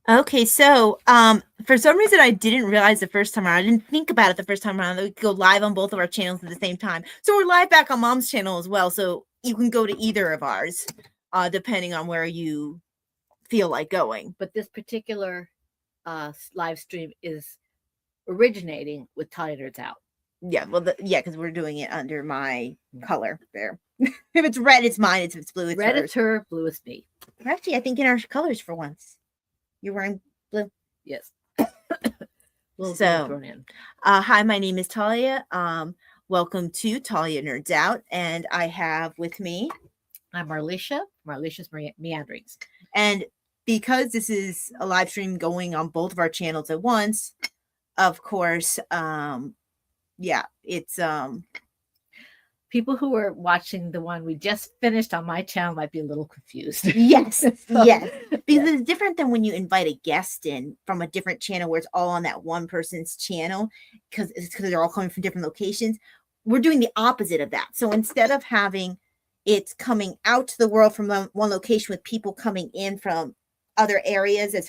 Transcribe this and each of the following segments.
Okay, so for some reason I didn't realize the first time around. I didn't think about it the first time around that we could go live on both of our channels at the same time. So we're live back on Mom's channel as well. So you can go to either of ours, depending on where you feel like going. But this particular live stream is originating with Talia Nerds Out. Yeah, well, because we're doing it under my color there. If it's red, it's mine. If it's blue, it's Red hers. is her, blue is me. We're actually, I think, in our colors for once. You're wearing blue. Yes. So, hi, my name is Talia. Welcome to Talia Nerds Out, and I have with me. I'm Marlisha. Marlisha's Meanderings. And because this is a live stream going on both of our channels at once, of course, it's people who are watching the one we just finished on my channel might be a little confused. Yes, yes. Because it's different than when you invite a guest in from a different channel where it's all on that one person's channel because they're all coming from different locations. We're doing the opposite of that. So instead of having it coming out to the world from one location with people coming in from other areas, as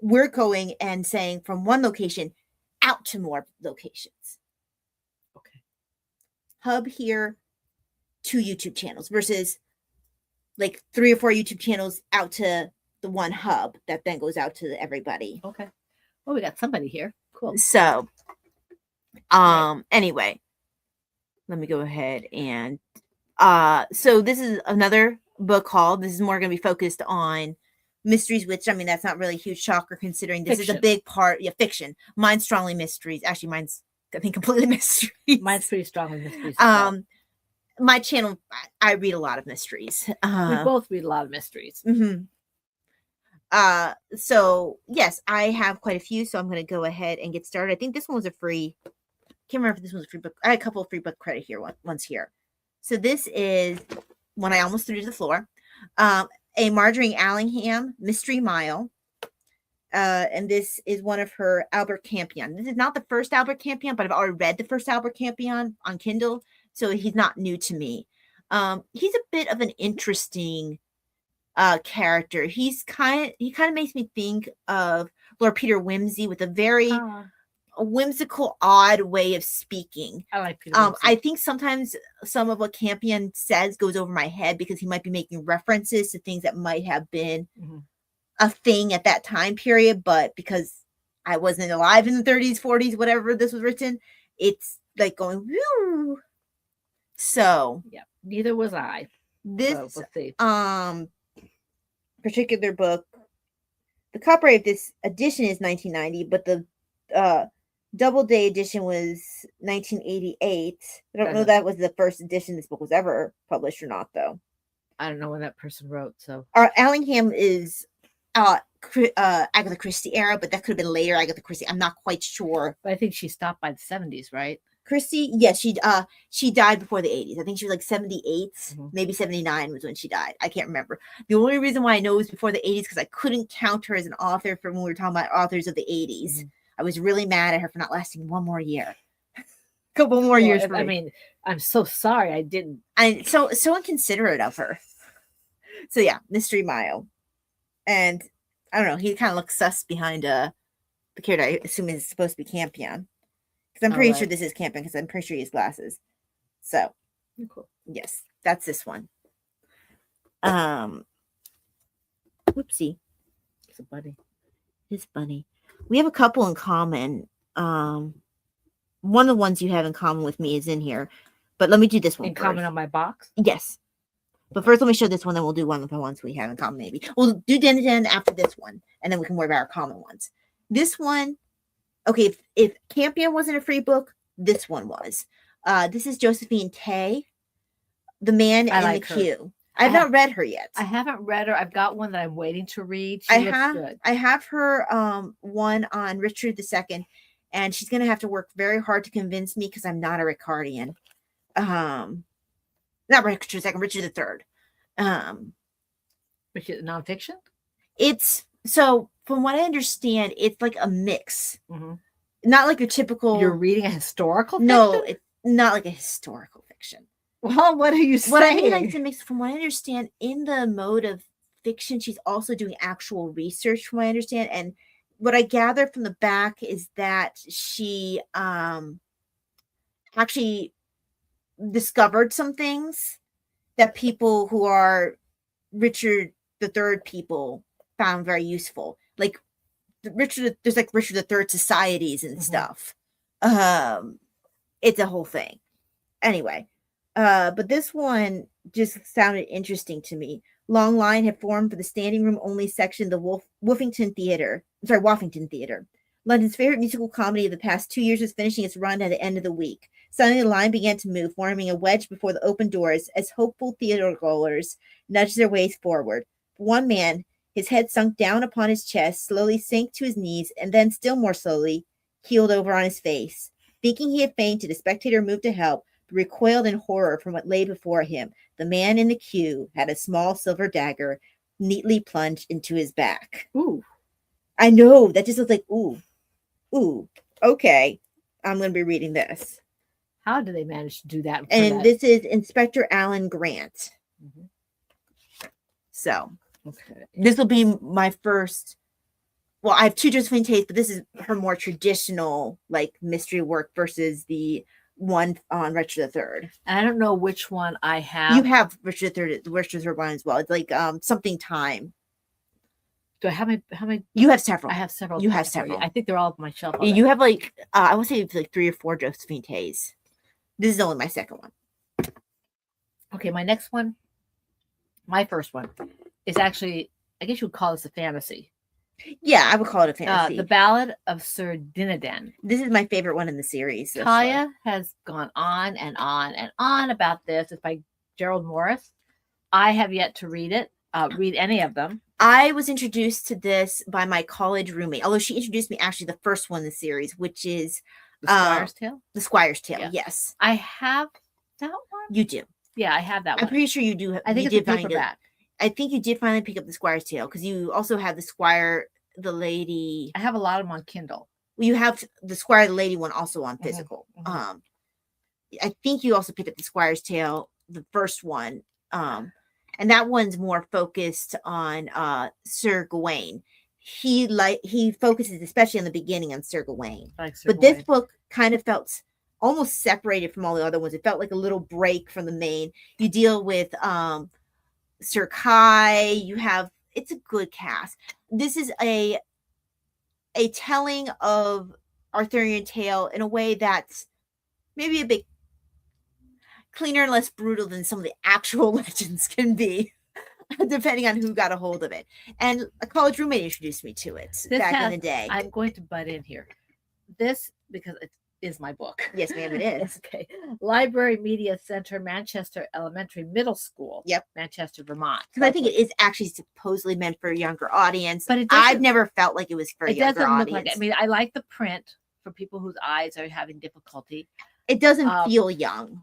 we're going and saying from one location out to more locations. Hub here, 2 YouTube channels versus like 3 or 4 YouTube channels out to the one hub that then goes out to everybody. Okay. Well, we got somebody here. Cool. So, anyway, let me go ahead and, so this is another book haul. This is more going to be focused on mysteries, which, I mean, that's not really a huge shocker considering this is a big part. Yeah, fiction. Mine's strongly mysteries. Actually, mine's, I think, completely mysteries. Mine's pretty strongly mysteries. My channel, I read a lot of mysteries. We both read a lot of mysteries. Mm-hmm. So yes, I have quite a few, so I'm going to go ahead and get started. I think this one was a free, can't remember if this was a free book. I had a couple of free book credit here, ones here. So this is one I almost threw to the floor. A Marjorie Allingham Mystery Mile. And this is one of her Albert Campion. This is not the first Albert Campion, but I've already read the first Albert Campion on Kindle, so he's not new to me. He's a bit of an interesting character. He kind of makes me think of Lord Peter Wimsey with a very whimsical, odd way of speaking. I like Peter Wimsey. I think sometimes some of what Campion says goes over my head because he might be making references to things that might have been a thing at that time period, but because I wasn't alive in the 30s, 40s, whatever this was written, it's like going whew. So yeah, neither was I. This particular book, the copyright of this edition is 1990, but the Doubleday edition was 1988. I don't know if that was the first edition this book was ever published or not, though. I don't know when that person wrote. So Allingham is Agatha Christie era, but that could have been later Agatha Christie. I'm not quite sure. But I think she stopped by the 70s, right? Christie, yes, she died before the 80s. I think she was like 78, maybe 79 was when she died. I can't remember. The only reason why I know it was before the 80s because I couldn't count her as an author from when we were talking about authors of the 80s. I was really mad at her for not lasting one more year. Couple more years for me. I mean, I'm so sorry I didn't. And so inconsiderate of her. So yeah, Mystery Mile. And I don't know, he kind of looks sus behind the character. I assume is supposed to be Campion. Because I'm pretty sure this is Campion because I'm pretty sure he has glasses. So cool. Yes, that's this one. Whoopsie. It's a bunny. It's bunny. We have a couple in common. One of the ones you have in common with me is in here. But let me do this one in first. Common on my box? Yes. But first, let me show this one, then we'll do one of the ones we have in common, maybe. We'll do Den after this one, and then we can worry about our common ones. This one, okay, if Campion wasn't a free book, this one was. This is Josephine Tey, The Man in the Queue. I've not read her yet. I haven't read her. I've got one that I'm waiting to read. She looks good. I have her one on Richard II, and she's going to have to work very hard to convince me because I'm not a Ricardian. Not Richard II, Richard III. Which is nonfiction? It's, so from what I understand, it's like a mix. Not like your typical. You're reading a historical fiction? No, it's not like a historical fiction. Well, what are you saying? What I mean, like to mix, from what I understand, in the mode of fiction. She's also doing actual research, from what I understand. And what I gather from the back is that she actually discovered some things that people who are Richard the Third people found very useful. Like there's like Richard the Third societies and stuff. It's a whole thing. Anyway, but this one just sounded interesting to me. Long line had formed for the standing room only section of the Woffington Theatre. London's favorite musical comedy of the past 2 years was finishing its run at the end of the week. Suddenly, the line began to move, forming a wedge before the open doors as hopeful theater goers nudged their ways forward. One man, his head sunk down upon his chest, slowly sank to his knees, and then, still more slowly, keeled over on his face. Thinking he had fainted, a spectator moved to help, but recoiled in horror from what lay before him. The man in the queue had a small silver dagger neatly plunged into his back. Ooh. I know, that just looks like, ooh, okay. I'm going to be reading this. How do they manage to do that? And this is Inspector Alan Grant. So, okay. This will be my first. Well, I have two Josephine Tay's, but this is her more traditional, like, mystery work versus the one on Richard III. And I don't know which one I have. You have Richard III one as well. It's like something time. Do I have how many? You have several. I have several. You have several. I think they're all on my shelf. You have like I would say it's like 3 or 4 Josephine Tay's. This is only my second one. Okay, my next one, my first one, is actually, I guess you would call this a fantasy. Yeah, I would call it a fantasy. The Ballad of Sir Dinadan. This is my favorite one in the series. Kaya has gone on and on and on about this. It's by Gerald Morris. I have yet to read it, read any of them. I was introduced to this by my college roommate, although she introduced me actually the first one in the series, which is The Squire's Tale. The Squire's Tale, Yeah. yes. I have that one. You do. Yeah, I have that one. I'm pretty sure you do. I think you it's a paperback. I think you did finally pick up The Squire's Tale because you also have The Squire, the Lady. I have a lot of them on Kindle. Well, you have The Squire, the Lady one also on physical. Mm-hmm. I think you also picked up The Squire's Tale, the first one. And that one's more focused on Sir Gawain. He focuses especially in the beginning on Sir Gawain. This book kind of felt almost separated from all the other ones. It felt like a little break from the main. You deal with Sir Kai. It's a good cast. This is a telling of Arthurian tale in a way that's maybe a bit cleaner and less brutal than some of the actual legends can be, depending on who got a hold of it. And a college roommate introduced me to it back in the day. I'm going to butt in here. This, because it is my book. Yes, ma'am, it is. Okay. Library Media Center, Manchester Elementary Middle School. Yep. Manchester, Vermont. Because I think it is actually supposedly meant for a younger audience. But I've never felt like it was for a younger audience. Look like it. I mean, I like the print for people whose eyes are having difficulty. It doesn't feel young.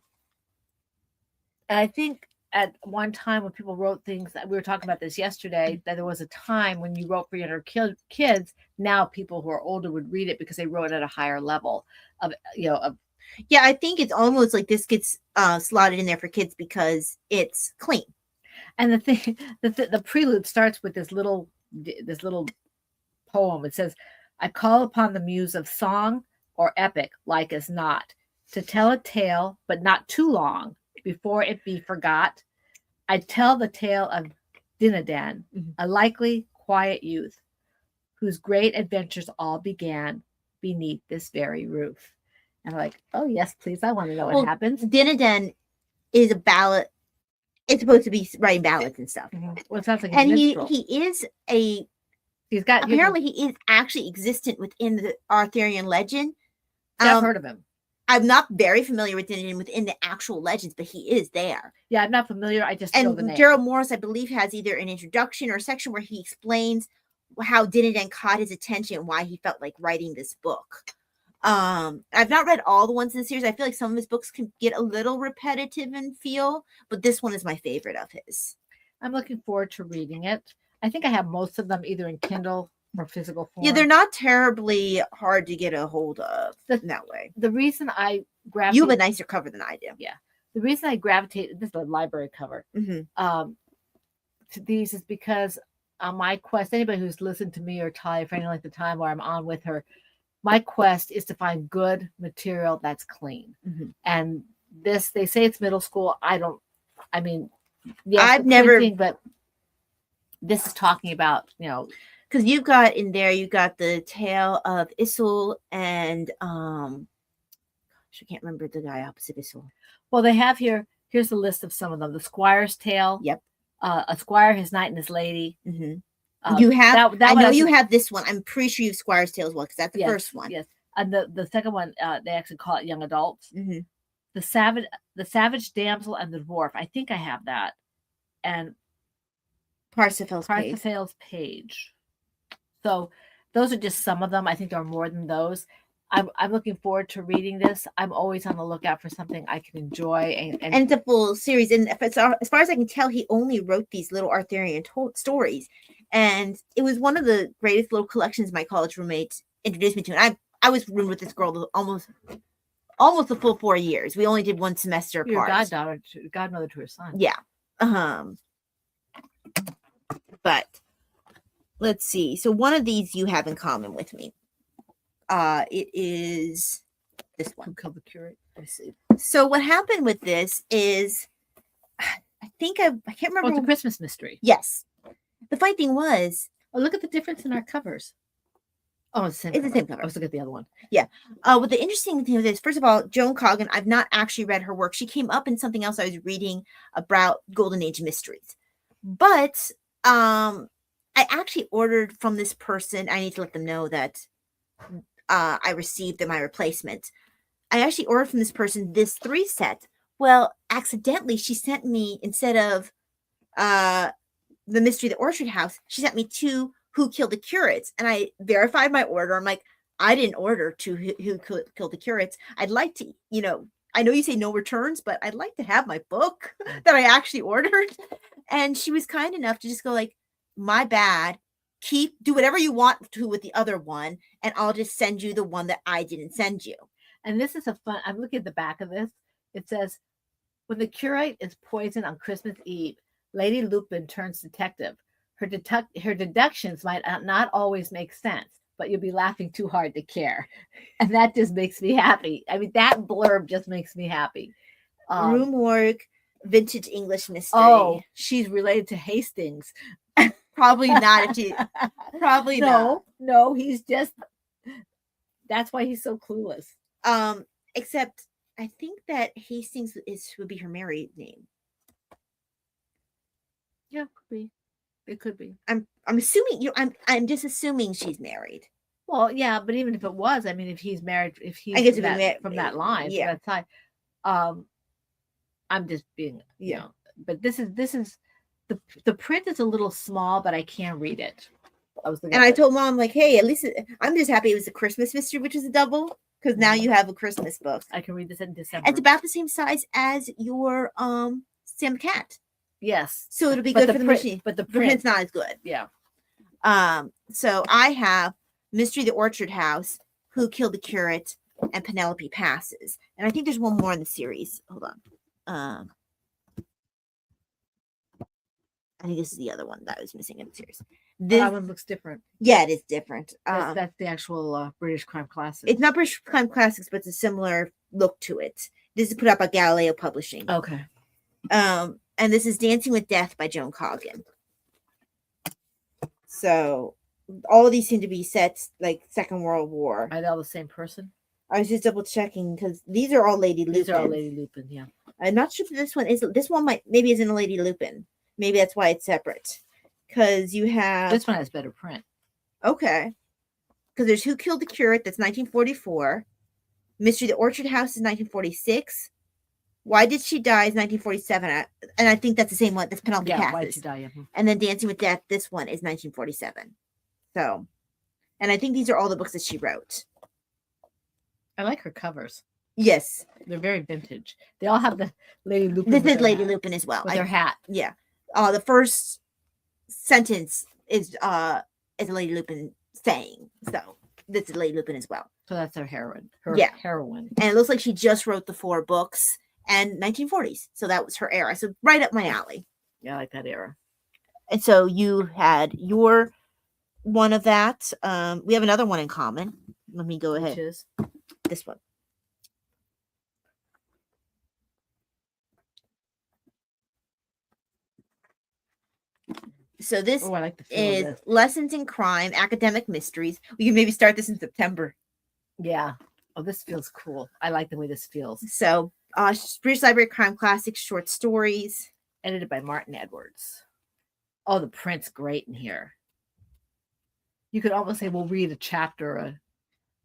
And I think at one time when people wrote things, that we were talking about this yesterday, that there was a time when you wrote for younger kids. Now people who are older would read it because they wrote at a higher level of. Yeah, I think it's almost like this gets slotted in there for kids because it's clean. And the thing, the prelude starts with this little poem. It says, "I call upon the muse of song or epic, like as not, to tell a tale, but not too long. Before it be forgot, I tell the tale of Dinadan, a likely, quiet youth, whose great adventures all began beneath this very roof." And I'm like, oh, yes, please. I want to know what happens. Dinadan is a ballad. It's supposed to be writing ballads and stuff. Well, it sounds like and he is he is actually existent within the Arthurian legend. I've heard of him. I'm not very familiar with Dinadan within the actual legends, but he is there. Yeah, I'm not familiar. I just know the name. Gerald Morris, I believe, has either an introduction or a section where he explains how Dinadan caught his attention and why he felt like writing this book. I've not read all the ones in the series. I feel like some of his books can get a little repetitive in feel, but this one is my favorite of his. I'm looking forward to reading it. I think I have most of them either in Kindle or physical form. Yeah, they're not terribly hard to get a hold of in that way. The reason I gravitated... You have a nicer cover than I do. Yeah. The reason I gravitated... This is a library cover. to these is because on my quest, anybody who's listened to me or Talia for any length of time where I'm on with her, my quest is to find good material that's clean. Mhm. And this, they say it's middle school. I mean, yes, I've the never- printing, but this is talking about, Because you've got in there, you got the tale of Issel and I can't remember the guy opposite Issel. well, they have here's the list of some of them. The Squire's Tale. Yep. A Squire, His Knight, and His Lady. Mm-hmm. You have. that I one know has you a- have this one. I'm pretty sure you have Squire's Tale as well because that's the Yes, first one. Yes. And the second one, they actually call it Young Adults. Mm-hmm. The Savage Damsel and the Dwarf. I think I have that. And Parsifal's Page. Parsifal's Page. So those are just some of them. I think there are more than those. I'm looking forward to reading this. I'm always on the lookout for something I can enjoy. And And it's a full series. And as far as I can tell, he only wrote these little Arthurian stories. And it was one of the greatest little collections my college roommate introduced me to. And I was roomed with this girl almost the full 4 years. We only did one semester your apart. godmother to her son. Yeah. But let's see. So one of these you have in common with me. It is this one. Who Killed the Curate? I see. So what happened with this is, I think I can't remember. Oh, it's a Christmas mystery. Yes. The funny thing was, Oh, look at the difference in our covers. Oh, it's the same. It's the same cover. I was looking at the other one. what the interesting thing is, first of all, Joan Coggan, I've not actually read her work. She came up in something else I was reading about Golden Age mysteries. But I actually ordered from this person. I need to let them know that I received my replacement. I actually ordered from this person this 3 set. Well, accidentally, she sent me, instead of The Mystery of the Orchard House, she sent me 2 Who Killed the Curates. And I verified my order. I'm like, I didn't order 2 Who Killed the Curates. I'd like to, I know you say no returns, but I'd like to have my book that I actually ordered. And she was kind enough to just go like, my bad. Do whatever you want to with the other one, and I'll just send you the one that I didn't send you. And this is I'm looking at the back of this. It says, when the curate is poisoned on Christmas Eve, Lady Lupin turns detective. Her deductions might not always make sense, but you'll be laughing too hard to care. And that just makes me happy. I mean, that blurb just makes me happy. Room work, vintage English mystery. Oh, she's related to Hastings. Probably not. Probably not. No, he's just. That's why he's so clueless. Except I think that Hastings would be her married name. Yeah, could be. It could be. I'm assuming I'm just assuming she's married. Well, yeah, but even if it was, I mean, if he's married, if he's I guess from that line, yeah. from that side, I'm just being, But this is the print is a little small, but I can read it. I told Mom, like, hey, at least I'm just happy it was a Christmas mystery, which is a double, because now you have a Christmas book. I can read this in December. It's about the same size as your Sam the Cat. Yes. So it'll be good for the print, machine. but the print's not as good. Yeah. So I have Mystery of the Orchard House, Who Killed the Curate, and Penelope Passes. And I think there's one more in the series. Hold on. I think this is the other one that I was missing in the series. That one looks different. Yeah, it is different. That's the actual British Crime Classics. It's not British Crime Classics, but it's a similar look to it. This is put out by Galileo Publishing. Okay. And this is Dancing with Death by Joan Coggan. So all of these seem to be set like Second World War. Are they all the same person? I was just double checking because these are all Lady Lupin. These are all Lady Lupin, yeah. I'm not sure if this one is. This one maybe isn't a Lady Lupin. Maybe that's why it's separate. Because you have this one has better print. Okay. Because there's Who Killed the Curate, that's 1944. Mystery of the Orchard House is 1946. Why Did She Die is 1947. And I think that's the same one. That's Penelope Passes. Why Did She Die? Yeah. And then Dancing with Death, this one is 1947. So, and I think these are all the books that she wrote. I like her covers. Yes. They're very vintage. They all have the Lady Lupin. This is Lady Lupin as well. With their hat. Yeah. The first sentence is a Lady Lupin saying. So this is Lady Lupin as well. So that's her heroine. Heroine. And it looks like she just wrote the 4 books and 1940s. So that was her era. So right up my alley. Yeah, I like that era. And so you had your one of that. We have another one in common. Let me go Which ahead. is This one. So this I like the feel of is this. Lessons in Crime, Academic Mysteries. We can maybe start this in September. Yeah. Oh, this feels cool. I like the way this feels. So British Library Crime Classics short stories. Edited by Martin Edwards. Oh, the print's great in here. You could almost say we'll read a chapter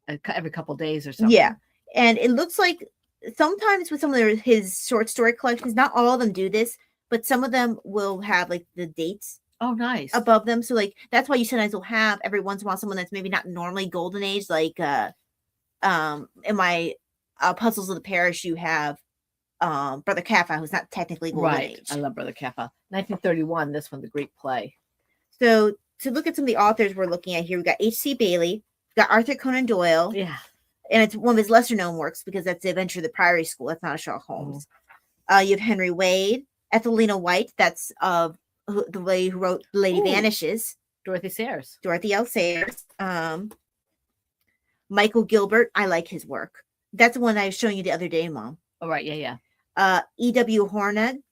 every couple days or something. Yeah. And it looks like sometimes with some of his short story collections, not all of them do this, but some of them will have like the dates Oh, nice. above them. So like that's why you sometimes will have every once in a while someone that's maybe not normally golden age, like in my Puzzles of the Parish, you have Brother Kaffa, who's not technically golden age. I love Brother Kaffa. 1931, this one, the Greek play. So to look at some of the authors we're looking at here, we got H.C. Bailey, we got Arthur Conan Doyle. Yeah. And it's one of his lesser known works because that's The Adventure of the Priory School. That's not a Sherlock Holmes. You have Henry Wade, Ethelina White. That's the lady who wrote Lady Vanishes. Dorothy Sayers. Dorothy L. Sayers. Michael Gilbert. I like his work. That's the one I was showing you the other day, Mom. Oh, right. Yeah. E.W. Hornung.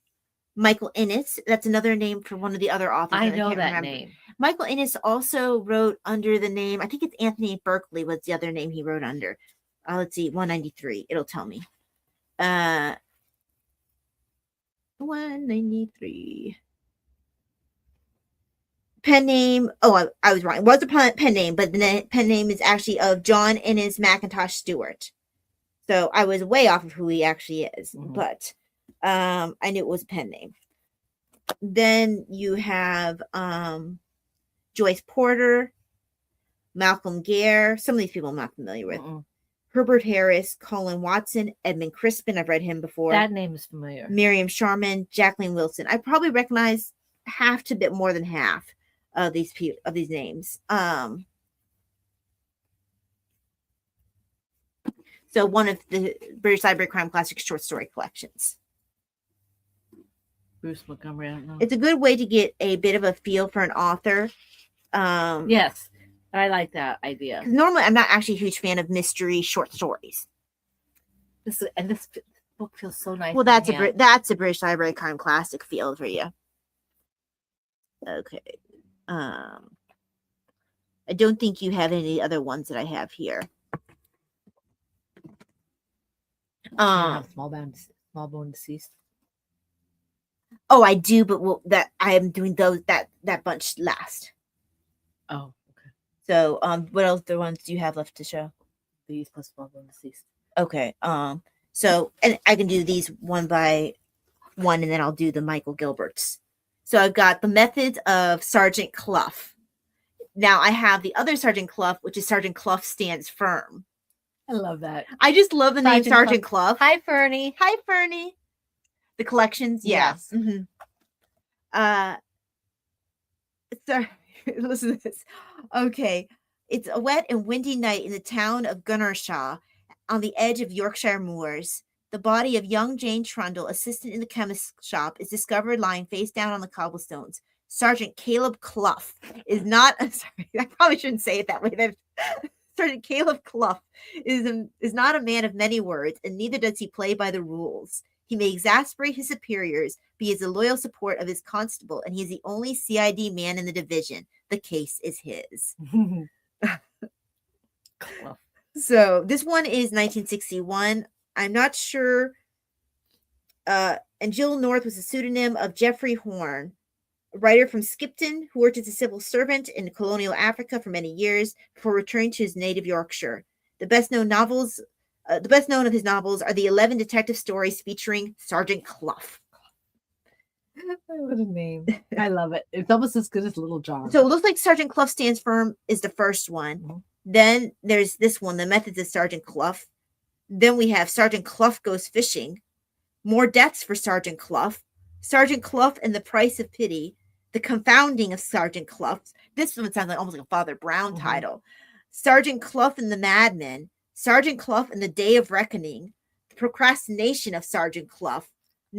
Michael Innes. That's another name for one of the other authors. I know can't that remember. name. Michael Innes also wrote under the name, I think it's Anthony Berkeley was the other name he wrote under. Let's see, 193. It'll tell me. 193. Pen name. Oh, I was wrong. It was a pen name, but the pen name is actually of John Innes McIntosh Stewart. So I was way off of who he actually is, but I knew it was a pen name. Then you have Joyce Porter, Malcolm Gare. Some of these people I'm not familiar with. Herbert Harris, Colin Watson, Edmund Crispin. I've read him before. That name is familiar. Miriam Sharman, Jacqueline Wilson. I probably recognize half to a bit more than half of these names. So one of the British Library Crime Classics short story collections. Bruce Montgomery, I don't know. It's a good way to get a bit of a feel for an author. Yes, I like that idea. Because normally I'm not actually a huge fan of mystery short stories. This book feels so nice. Well, that's a British Library Crime Classic feel for you. Okay. I don't think you have any other ones that I have here. Small bone deceased. Oh, I do, but that I am doing that bunch last. Oh, okay. So, what else? The ones do you have left to show? These plus small bone deceased. Okay. So, and I can do these one by one, and then I'll do the Michael Gilberts. So I've got the Methods of Sergeant Clough. Now I have the other Sergeant Clough, which is Sergeant Clough Stands Firm. I love that. I just love the name Sergeant Clough. Hi, Fernie. Hi, Fernie. The collections, yes. Sorry, listen to this. Okay, it's a wet and windy night in the town of Gunnershaw, on the edge of Yorkshire moors. The body of young Jane Trundle, assistant in the chemist's shop, is discovered lying face down on the cobblestones. Sergeant Caleb Clough is not. I'm sorry, I probably shouldn't say it that way. Sergeant Caleb Clough is not a man of many words, and neither does he play by the rules. He may exasperate his superiors, but he is the loyal support of his constable, and he is the only CID man in the division. The case is his. So this one is 1961. I'm not sure. And Jill North was a pseudonym of Geoffrey Horne, a writer from Skipton who worked as a civil servant in colonial Africa for many years before returning to his native Yorkshire. The best known of his novels are the 11 detective stories featuring Sergeant Clough. What a name. I love it. It's almost as good as Little John. So it looks like Sergeant Clough Stands Firm is the first one. Then there's this one, The Methods of Sergeant Clough. Then we have Sergeant Clough Goes Fishing. More Deaths for Sergeant Clough. Sergeant Clough and the Price of Pity. The Confounding of Sergeant Clough. This one sounds like almost like a Father Brown title. Sergeant Clough and the Madman. Sergeant Clough and the Day of Reckoning. The Procrastination of Sergeant Clough.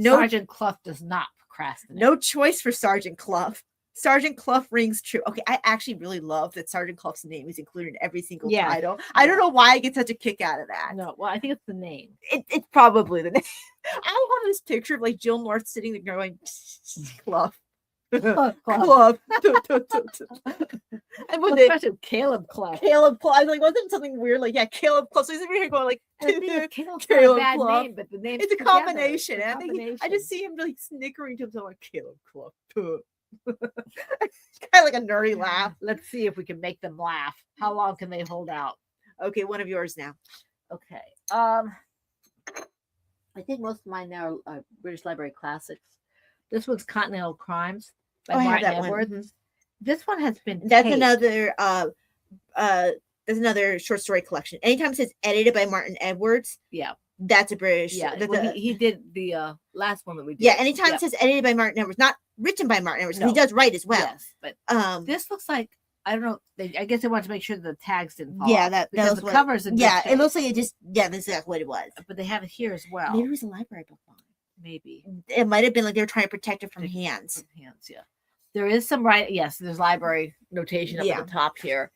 Sergeant Clough does not procrastinate. No Choice for Sergeant Clough. Sergeant Clough rings true. Okay, I actually really love that Sergeant Clough's name is included in every single Yeah. title. I don't know why I get such a kick out of that. No, well, I think it's the name. It's probably the name. I have this picture of like Jill North sitting there going, Clough. Clough. And when they Especially Caleb Clough. Caleb Clough, I was like, wasn't something weird? Like, yeah, Caleb Clough. So he's over here going like, And the thing is, Caleb's not Caleb a bad Clough. name, but the name it's a combination. And I think I combination. just see him like snickering to himself like Caleb Clough. Kind of like a nerdy laugh. Let's see if we can make them laugh. How long can they hold out? Okay, one of yours now. Okay. I think most of mine now are British Library classics. This one's Continental Crimes by Oh, I have Martin that one. Edwards. Mhm. This one has been That's taped. another short story collection. Anytime it says edited by Martin Edwards, Yeah. that's a British. Yeah. that's Well, a- he did the last one that we did. yeah. Anytime Yeah. it says edited by Martin Edwards, not written by Martin Edwards, 'cause he No. does write as well. Yes, but This this looks like I don't know. I guess they wanted to make sure the tags didn't fall yeah, off, that because was the what, covers in good yeah, it shape, looks like it just that's exactly what it was. but they have it here as well. Maybe it was a library book bond. Maybe It might have been like they were trying to protect it from Protect it hands. from hands. Yeah, there is some yes. There's library notation up Yeah. at the top here,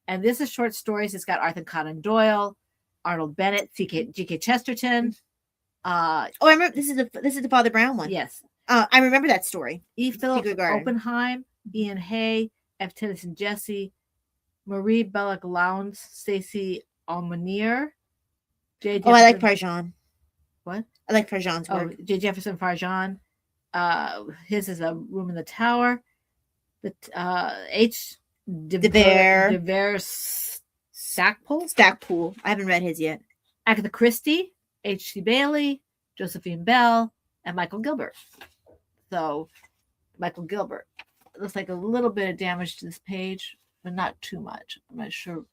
and this is short stories. It's got Arthur Conan Doyle, Arnold Bennett, G.K. Chesterton. Oh, I remember this is the Father Brown one. Yes, I remember that story. E. Philip Secret Garden. Oppenheim, Ian Hay, F. Tennyson Jesse, Marie Belloc Lowndes, Stacey Almonier, J. Oh, I like Jefferson- Farjeon. What? I like Farjeon's Oh, work. J. Jefferson Farjeon. His is A Room in the Tower. The H. Devere. Stackpole. Stackpool. I haven't read his yet. Agatha Christie, H.C. Bailey, Josephine Bell, and Michael Gilbert. So, Michael Gilbert. It looks like a little bit of damage to this page, but not too much. I'm not sure.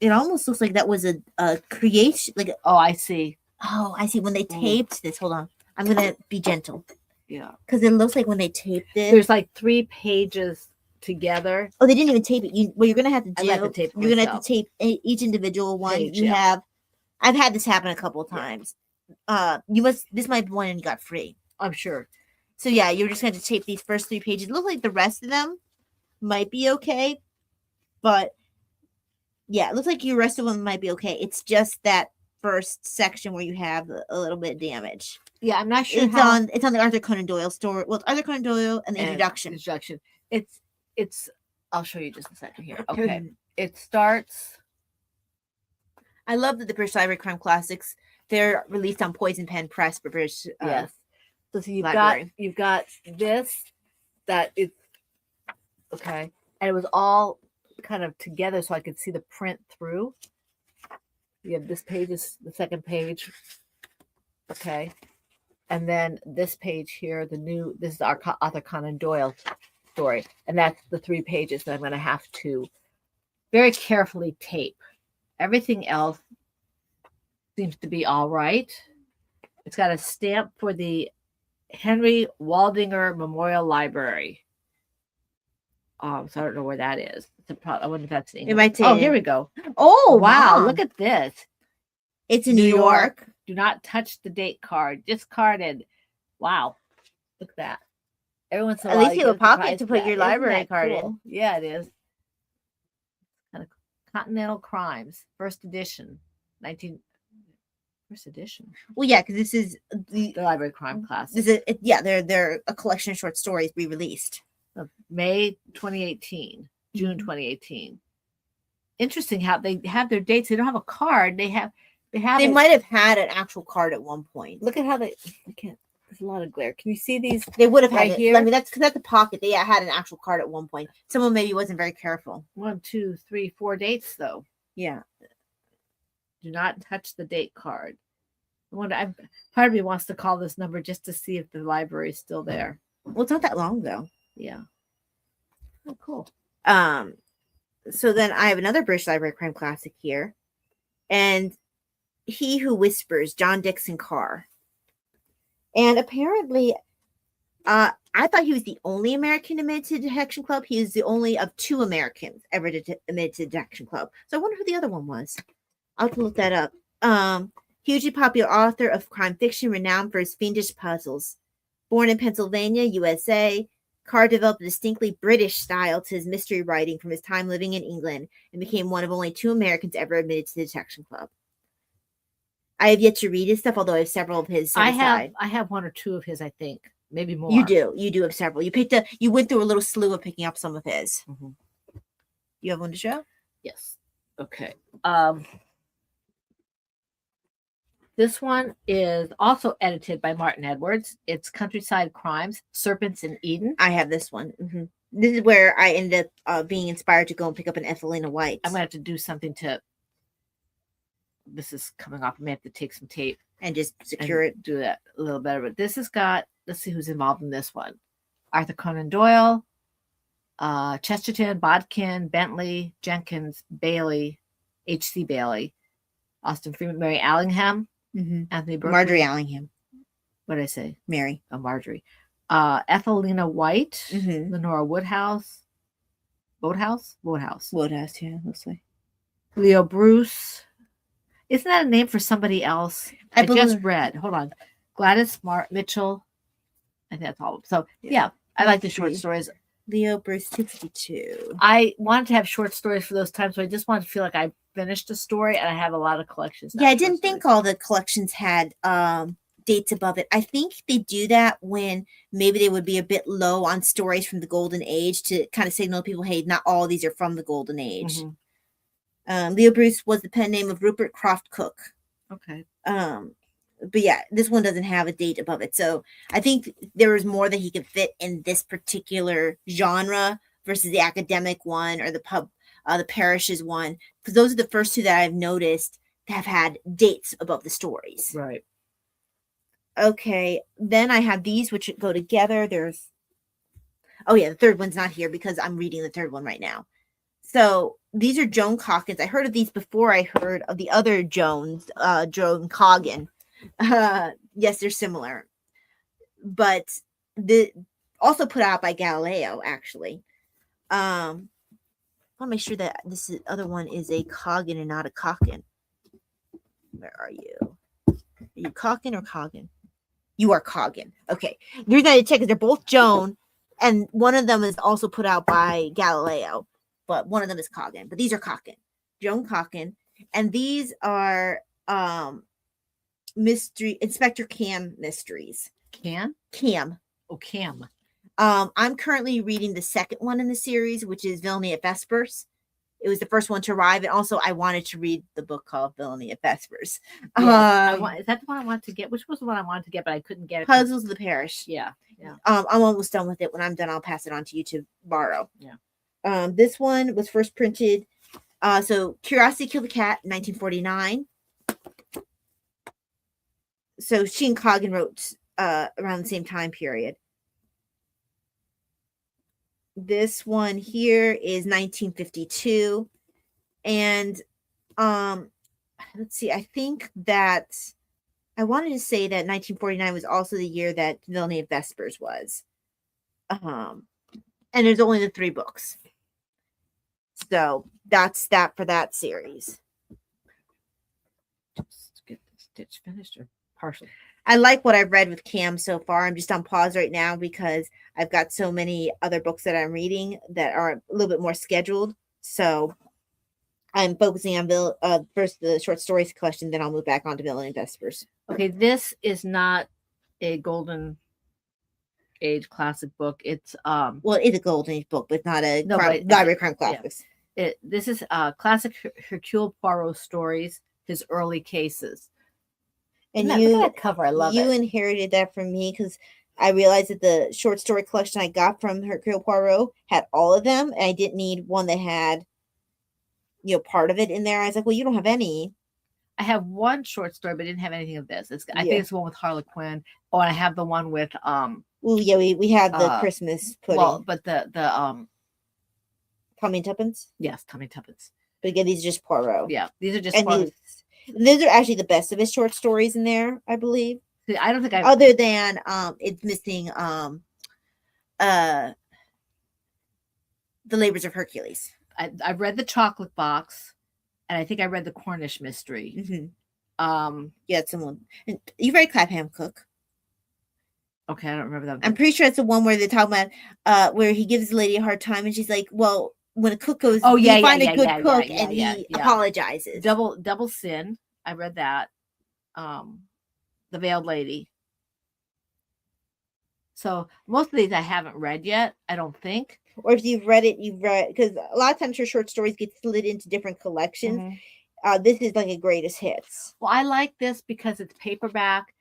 It almost looks like that was a creation. Like, Oh, I see. oh, I see. When they taped this, hold on. I'm gonna be gentle Yeah. because it looks like when they taped it. There's like 3 pages together. Oh, they didn't even tape it. What you're gonna have to I do? like to tape it you're gonna have myself. to tape each individual one. Page, you yeah. have. I've had this happen a couple of Yeah. times. This might be one and you got free. I'm sure. So yeah, you're just going to tape these first 3 pages. It looks like the rest of them might be okay, but yeah, it looks like your rest of them might be okay. It's just that first section where you have a little bit of damage. Yeah, I'm not sure It's on the Arthur Conan Doyle story. Well, it's Arthur Conan Doyle and the introduction. Introduction. It's. I'll show you just a second here. Okay. It starts. I love that the British Library Crime Classics, they're released on Poison Pen Press for British. Yes. So you've library. got this that is okay, and it was all kind of together so I could see the print through. You have this page is the second page. Okay. And then this page here, this is our Arthur Conan Doyle story. And that's the 3 pages that I'm going to have to very carefully tape. Everything else seems to be all right. It's got a stamp for the Henry Waldinger Memorial Library. So I don't know where that is. I wonder if that's in England. might say Oh, it here is. we go. Oh, Wow, Mom. look at this. It's in New New York. York. Do not touch the date card. Discarded. Wow. Look at that. Every once in a At while, least you have a get pocket surprised to with put that. your Isn't library that card in. cool? Yeah, it is. Kind of Continental Crimes, first edition, first edition. Well, yeah, because this is The Library Crime Class. this is they're a collection of short stories re-released. Of May 2018, June 2018. Interesting how they have their dates. They don't have a card. They They might have had an actual card at one point. look at how I can't. There's a lot of glare. Can you see these? They would have had Right it. here? I mean, that's because at the pocket they had an actual card at one point. Someone maybe wasn't very careful. 1, 2, 3, 4 dates though. Yeah. Do not touch the date card. I wonder. Part of me wants to call this number just to see if the library is still there. Well, it's not that long though. Yeah. Oh, cool. So then I have another British Library Crime Classic here, and He Who Whispers, John Dixon Carr. And apparently, I thought he was the only American admitted to Detection Club. He was the only of 2 Americans ever admitted to Detection Club. So I wonder who the other one was. I'll have to look that up. Hugely popular author of crime fiction, renowned for his fiendish puzzles. Born in Pennsylvania, USA, Carr developed a distinctly British style to his mystery writing from his time living in England and became one of only 2 Americans ever admitted to the Detection Club. I have yet to read his stuff, although I have several of his set aside. I have 1 or 2 of his, I think, maybe more. You do have several. You went through a little slew of picking up some of his. Mm-hmm. You have one to show? Yes. Okay. This one is also edited by Martin Edwards. It's Countryside Crimes, Serpents in Eden. I have this one. Mm-hmm. This is where I ended up being inspired to go and pick up an Ethelina White. I'm going to have to do something to... This is coming off. I may have to take some tape. And just secure it. Do that a little better. But this has got... Let's see who's involved in this one. Arthur Conan Doyle, Chesterton, Bodkin, Bentley, Jenkins, Bailey, H.C. Bailey, Austin Freeman, Mary Allingham, Anthony Berkeley. Marjorie Allingham. What did I say? Mary. Oh, Marjorie. Ethelina White, Lenora Woodhouse. Woodhouse, yeah, looks like. Leo Bruce. Isn't that a name for somebody else? I just read. Hold on. Gladys Mitchell. I think that's all. So, yeah, I like the short stories. Leo Bruce 252. I wanted to have short stories for those times, so I just wanted to feel like I finished a story, and I have a lot of collections. Yeah, I didn't think all the collections had dates above it. I think they do that when maybe they would be a bit low on stories from the Golden Age to kind of signal to people, hey, not all these are from the Golden Age. Leo Bruce was the pen name of Rupert Croft Cook. Okay. But yeah, this one doesn't have a date above it. So I think there was more that he could fit in this particular genre versus the academic one or the parishes one. Because those are the first 2 that I've noticed have had dates above the stories. Right. Okay. Then I have these which go together. The 3rd one's not here because I'm reading the 3rd one right now. So these are Joan Calkins. I heard of these before I heard of the other Jones, Joan Coggin. Yes, they're similar, but also put out by Galileo. Actually, I want to make sure that this other one is a Coggin and not a Cocken. Where are you? Are you Cocken or Coggin? You are Coggin. Okay, the reason I had to check is they're both Joan, and one of them is also put out by Galileo, but one of them is Coggin. But these are Cocken, Joan Cocken, and these are mystery Inspector Cam mysteries. Cam. Oh, Cam. I'm currently reading the 2nd one in the series, which is Villainy at Vespers. It was the first one to arrive, and also I wanted to read the book called Villainy at Vespers. Yes, is that the one I wanted to get? Which was the one I wanted to get, but I couldn't get it? Puzzles of the Parish. Yeah. I'm almost done with it. When I'm done, I'll pass it on to you to borrow. Yeah. This one was first printed. So Curiosity Killed the Cat, 1949. So she and Coggin wrote around the same time period. This one here is 1952. And let's see, I think that I wanted to say that 1949 was also the year that Villainy of Vespers was. And there's only the 3 books. So that's that for that series. Just get the stitch finished or partially. I like what I've read with Cam so far. I'm just on pause right now because I've got so many other books that I'm reading that are a little bit more scheduled. So I'm focusing on first the short stories collection, then I'll move back on to Villainy of Vespers. Okay, this is not a Golden Age classic book. It's well, it's a Golden Age book, but not a Library of Crime Classics. Yeah. This is classic Hercule Poirot stories, his early cases. And look at that cover. I love it. You inherited that from me because I realized that the short story collection I got from Hercule Poirot had all of them, and I didn't need one that had, part of it in there. I was like, well, you don't have any. I have one short story, but I didn't have anything of this. I think it's the one with Harlequin. Oh, and I have the one with Oh yeah, we have the Christmas pudding. Well, but the Tommy and Tuppence. Yes, Tommy Tuppence. But again, these are just Poirot. Yeah, these are just Poirot. These are actually the best of his short stories in there, I believe. I don't think other than it's missing the Labors of Hercules. I've read the Chocolate Box, and I think I read the Cornish Mystery. Yeah, someone. And you read Clapham Cook? Okay, I don't remember that. I'm pretty sure it's the one where they're talking about where he gives the lady a hard time and she's like, well, when a cook goes, Oh, do yeah, you yeah, find yeah, a good yeah, cook? yeah, And yeah, he yeah. apologizes. Double Sin. I read that. The Veiled Lady. So most of these I haven't read yet. I don't think. Or if you've read it, you've read, because a lot of times your short stories get slid into different collections. Mhm. This is like a greatest hits. Well, I like this because it's paperback,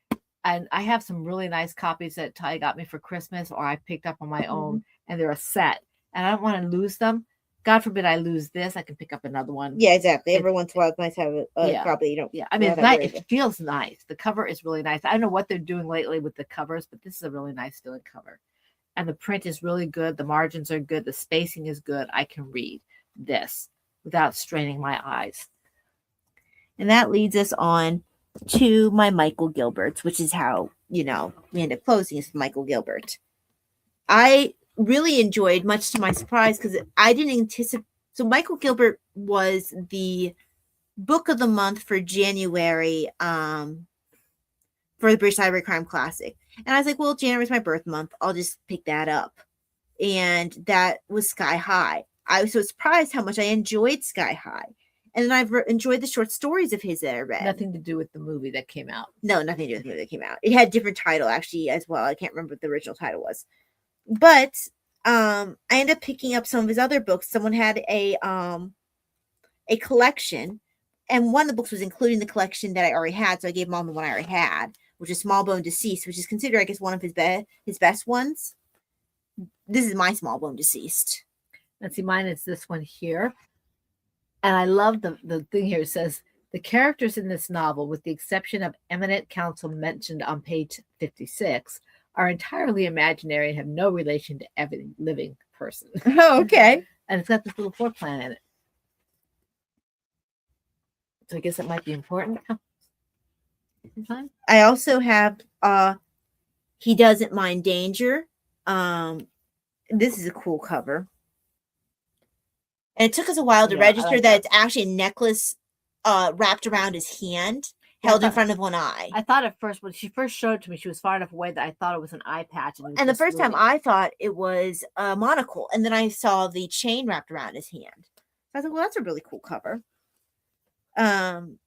and I have some really nice copies that Ty got me for Christmas, or I picked up on my own, and they're a set, and I don't want to lose them. God forbid I lose this. I can pick up another one. Yeah, exactly. Every once in a while, it's nice to have a Yeah. copy. You don't. Yeah, I mean, don't it's have to nice. worry It feels nice. The cover is really nice. I don't know what they're doing lately with the covers, but this is a really nice feeling cover. And the print is really good. The margins are good. The spacing is good. I can read this without straining my eyes. And that leads us on to my Michael Gilberts, which is how, we end up closing is Michael Gilbert. I really enjoyed, much to my surprise, because I didn't anticipate. So Michael Gilbert was the book of the month for January for the British Library Crime Classic. And I was like, well, January is my birth month. I'll just pick that up. And that was Sky High. I was so surprised how much I enjoyed Sky High. And then I've enjoyed the short stories of his that I read. Nothing to do with the movie that came out. No, nothing to do with the movie that came out. It had a different title, actually, as well. I can't remember what the original title was. But I ended up picking up some of his other books. Someone had a collection, and one of the books was including the collection that I already had, so I gave Mom the one I already had, which is Small Bone Deceased, which is considered, I guess, one of his best ones. This is my Small Bone Deceased. Let's see, mine is this one here. And I love the thing here. It says, the characters in this novel, with the exception of eminent counsel mentioned on page 56, are entirely imaginary and have no relation to every living person. Oh, okay. And it's got this little floor plan in it. So I guess it might be important. I also have He Doesn't Mind Danger. This is a cool cover. And it took us a while to register that it's actually a necklace wrapped around his hand, held in front of one eye. I thought at first, when she first showed it to me, she was far enough away that I thought it was an eye patch. And the first time I thought it was a monocle. And then I saw the chain wrapped around his hand. I was like, well, that's a really cool cover. And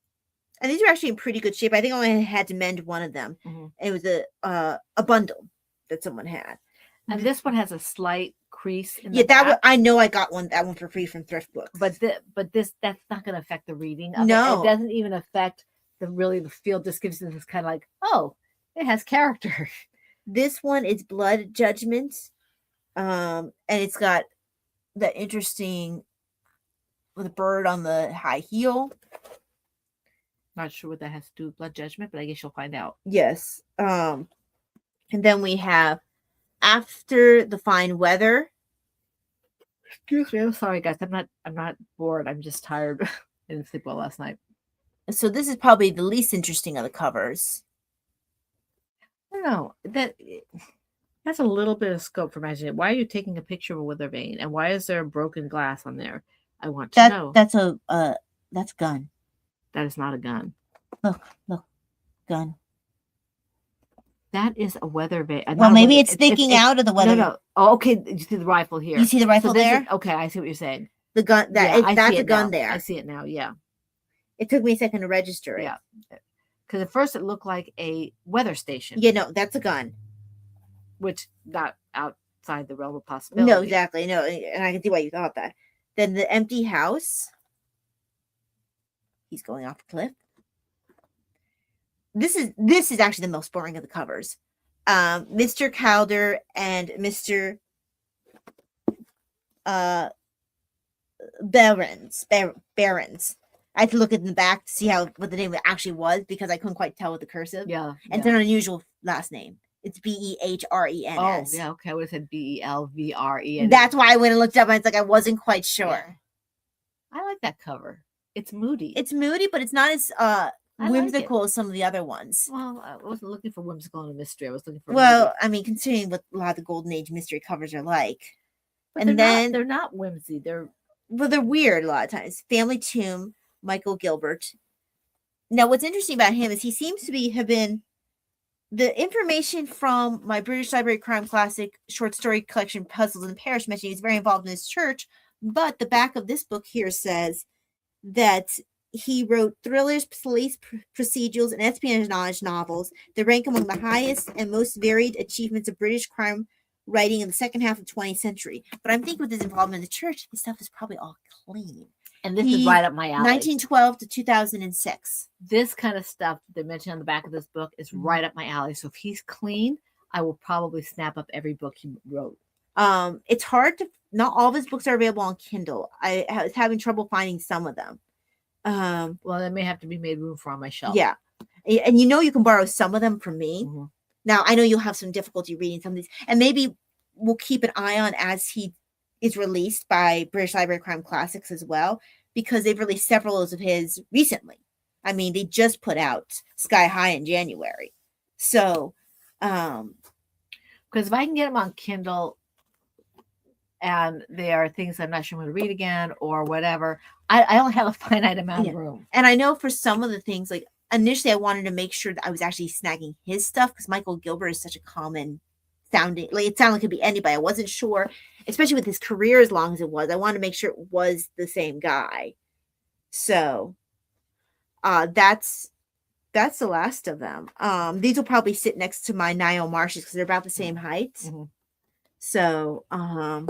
these are actually in pretty good shape. I think I only had to mend one of them. Mm-hmm. It was a bundle that someone had. And this one has a slight crease. In the back. I know I got that one for free from Thrift Books. But that's not going to affect the reading. No, it doesn't even affect the feel. Just gives you this kind of like, oh, it has character. This one is Blood Judgment, and it's got that interesting with a bird on the high heel. Not sure what that has to do with Blood Judgment, but I guess you'll find out. Yes. And then we have After the Fine Weather. Excuse me, I'm sorry, guys. I'm not bored. I'm just tired. I didn't sleep well last night. So this is probably the least interesting of the covers. I don't know. That's a little bit of scope for imagination. Why are you taking a picture of a wither vein? And why is there a broken glass on there? I want to know. That's a gun. That is not a gun. Look, gun. That is a weather vein. Well, maybe it's sticking out of the weather. No. Oh, okay. You see the rifle here. You see the rifle there? Okay, I see what you're saying. The gun. That's a gun there. I see it now. Yeah. It took me a second to register it. Yeah. Because at first it looked like a weather station. Yeah, no, that's a gun. Which not outside the realm of possibility. No, exactly. No, and I can see why you thought that. Then the empty house. He's going off a cliff. This is actually the most boring of the covers. Mr. Calder and Mr. Barons. I had to look in the back to see what the name actually was because I couldn't quite tell with the cursive. Yeah. And it's an unusual last name. It's Behrens. Oh, yeah. Okay. I would have said Belvren. That's why I went and looked up and it's like I wasn't quite sure. Yeah. I like that cover. It's moody. It's moody, but it's not as whimsical as some of the other ones. Well, I wasn't looking for whimsical and a mystery. I was looking for I mean, considering what a lot of the Golden Age mystery covers are like. But and they're not whimsy. They're weird a lot of times. Family Tomb, Michael Gilbert. Now, what's interesting about him is he seems to have been the information from my British Library Crime Classic short story collection, Puzzles in Parish, mentioning he's very involved in his church. But the back of this book here says that he wrote thrillers, police procedurals, and espionage novels that rank among the highest and most varied achievements of British crime writing in the second half of the 20th century. But I'm thinking with his involvement in the church, his stuff is probably all clean. And this is right up my alley. 1912 to 2006. This kind of stuff they mentioned on the back of this book is right up my alley. So if he's clean, I will probably snap up every book he wrote. It's hard to, not all of his books are available on Kindle. I was having trouble finding some of them. Well, they may have to be made room for on my shelf. Yeah. And you can borrow some of them from me. Mm-hmm. Now, I know you'll have some difficulty reading some of these, and maybe we'll keep an eye on as he is released by British Library Crime Classics as well, because they've released several of his recently. I mean, they just put out Sky High in January. So, because if I can get them on Kindle and there are things I'm not sure I'm going to read again or whatever, I only have a finite amount of room. And I know for some of the things, like initially I wanted to make sure that I was actually snagging his stuff because Michael Gilbert is such a common sounding, like it sounded like it could be anybody. I wasn't sure, especially with his career as long as it was. I wanted to make sure it was the same guy. So that's the last of them. These will probably sit next to my Niall Marshes because they're about the same height. Mm-hmm. So I'm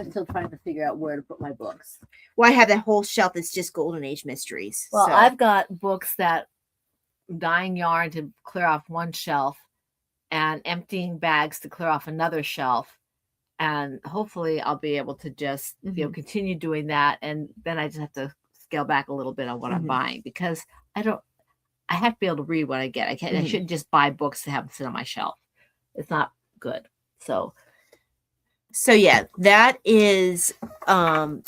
still trying to figure out where to put my books. Well, I have that whole shelf that's just Golden Age mysteries. Well, so. I've got books that dyeing yarn to clear off one shelf and emptying bags to clear off another shelf. And hopefully I'll be able to just continue doing that. And then I just have to scale back a little bit on what I'm buying because I have to be able to read what I get. I shouldn't just buy books to have them sit on my shelf. It's not good. So yeah, that is some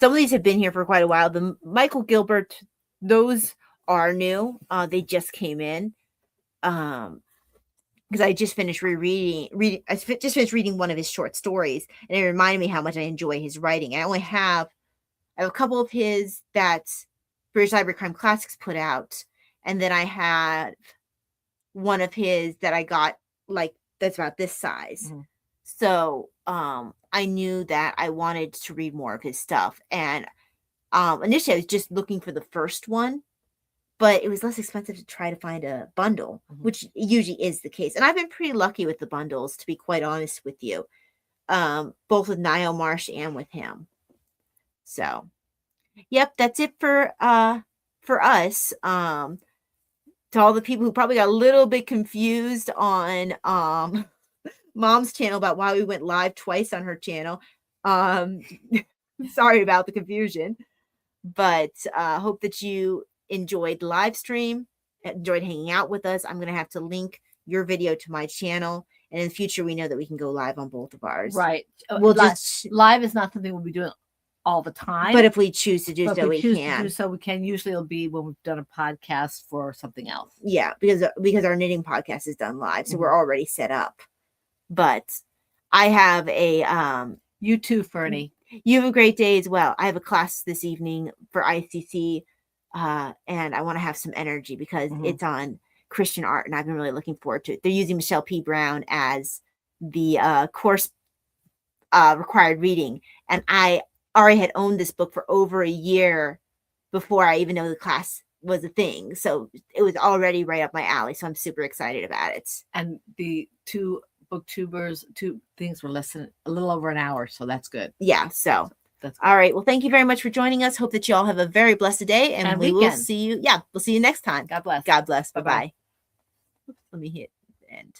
of these have been here for quite a while. The Michael Gilbert, those are new. They just came in. Because I just finished reading one of his short stories, and it reminded me how much I enjoy his writing. I have a couple of his that British Library Crime Classics put out, and then I had one of his that I got that's about this size. Mm-hmm. So I knew that I wanted to read more of his stuff, and initially I was just looking for the first one. But it was less expensive to try to find a bundle, which usually is the case. And I've been pretty lucky with the bundles, to be quite honest with you, both with Niall Marsh and with him. So, yep, that's it for us. To all the people who probably got a little bit confused on Mom's channel about why we went live twice on her channel. Sorry about the confusion, but hope that you enjoyed the live stream, enjoyed hanging out with us. I'm going to have to link your video to my channel. And in the future, we know that we can go live on both of ours. Right. Live is not something we'll be doing all the time. But if we choose to do so, we can. Usually it'll be when we've done a podcast for something else. Yeah, because our knitting podcast is done live. So we're already set up. But I have a... you too, Fernie. You have a great day as well. I have a class this evening for ICC. And I want to have some energy because it's on Christian art, and I've been really looking forward to it. They're using Michelle P. Brown as the course required reading, and I already had owned this book for over a year before I even know the class was a thing. So it was already right up my alley. So I'm super excited about it. And the two booktubers, two things were less than a little over an hour, so that's good. Yeah. So. All right. Well, thank you very much for joining us. Hope that you all have a very blessed day, and we will see you. Yeah, we'll see you next time. God bless. God bless. Bye-bye. Let me hit end.